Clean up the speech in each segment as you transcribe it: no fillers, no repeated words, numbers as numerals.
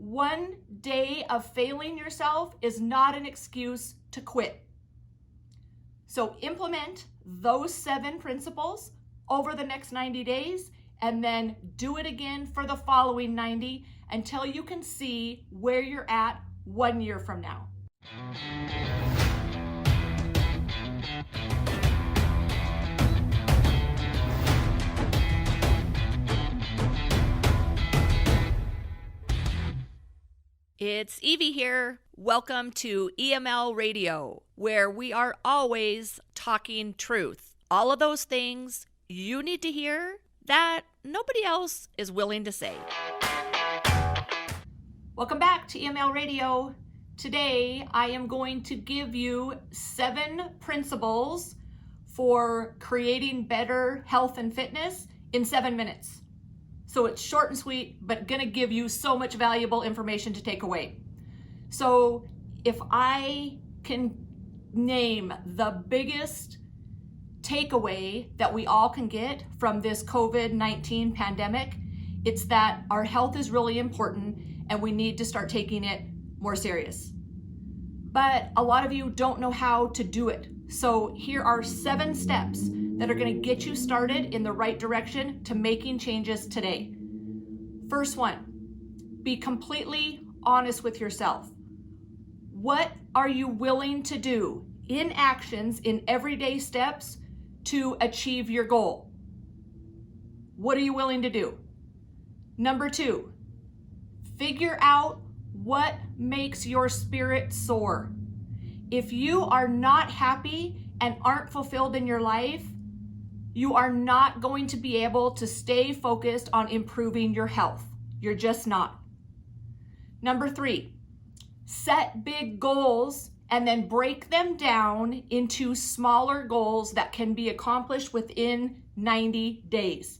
One day of failing yourself is not an excuse to quit. So implement those 7 principles over the next 90 days and then do it again for the following 90 until you can see where you're at 1 year from now. It's Evie here. Welcome to EML Radio, where we are always talking truth. All of those things you need to hear that nobody else is willing to say. Welcome back to EML Radio. Today, I am going to give you 7 principles for creating better health and fitness in 7 minutes. So it's short and sweet, but gonna give you so much valuable information to take away. So if I can name the biggest takeaway that we all can get from this COVID-19 pandemic, it's that our health is really important and we need to start taking it more serious. But a lot of you don't know how to do it. So here are 7 steps that are going to get you started in the right direction to making changes today. First one, be completely honest with yourself. What are you willing to do in actions, in everyday steps to achieve your goal? What are you willing to do? Number 2, figure out what makes your spirit soar. If you are not happy and aren't fulfilled in your life, you are not going to be able to stay focused on improving your health. You're just not. Number 3, set big goals and then break them down into smaller goals that can be accomplished within 90 days.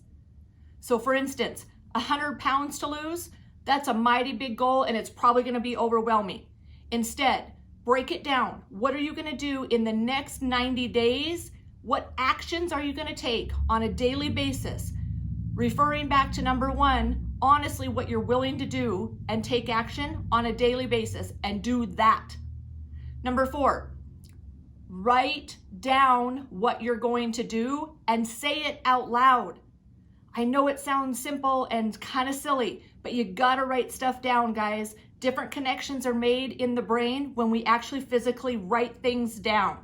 So for instance, 100 pounds to lose, that's a mighty big goal and it's probably going to be overwhelming. Instead, break it down. What are you going to do in the next 90 days? What actions are you going to take on a daily basis? Referring back to number 1, honestly, what you're willing to do and take action on a daily basis and do that. Number 4, write down what you're going to do and say it out loud. I know it sounds simple and kind of silly, but you gotta write stuff down, guys. Different connections are made in the brain when we actually physically write things down.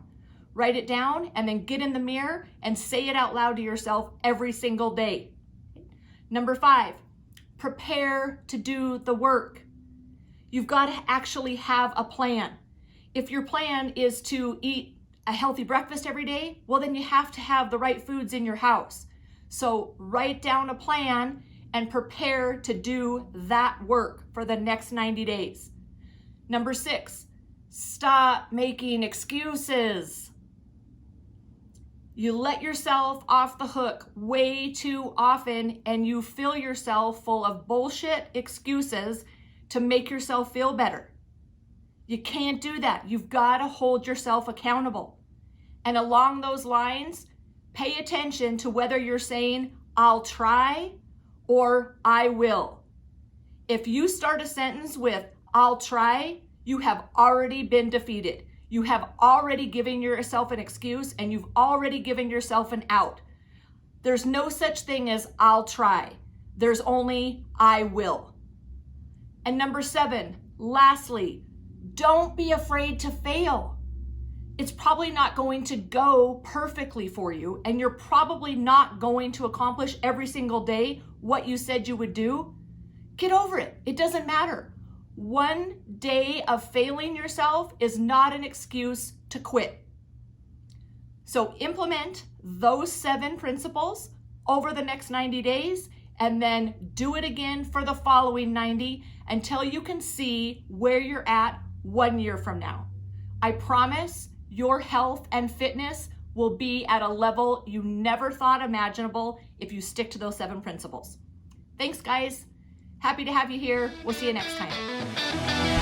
Write it down and then get in the mirror and say it out loud to yourself every single day. Number 5, prepare to do the work. You've got to actually have a plan. If your plan is to eat a healthy breakfast every day, well, then you have to have the right foods in your house. So write down a plan and prepare to do that work for the next 90 days. Number 6, stop making excuses. You let yourself off the hook way too often and you fill yourself full of bullshit excuses to make yourself feel better. You can't do that. You've got to hold yourself accountable. And along those lines, pay attention to whether you're saying, I'll try or I will. If you start a sentence with, I'll try, you have already been defeated. You have already given yourself an excuse and you've already given yourself an out. There's no such thing as I'll try. There's only I will. And number 7, lastly, don't be afraid to fail. It's probably not going to go perfectly for you and you're probably not going to accomplish every single day what you said you would do. Get over it. It doesn't matter. One day of failing yourself is not an excuse to quit. So implement those 7 principles over the next 90 days and then do it again for the following 90 until you can see where you're at 1 year from now. I promise your health and fitness will be at a level you never thought imaginable if you stick to those 7 principles. Thanks, guys. Happy to have you here. We'll see you next time.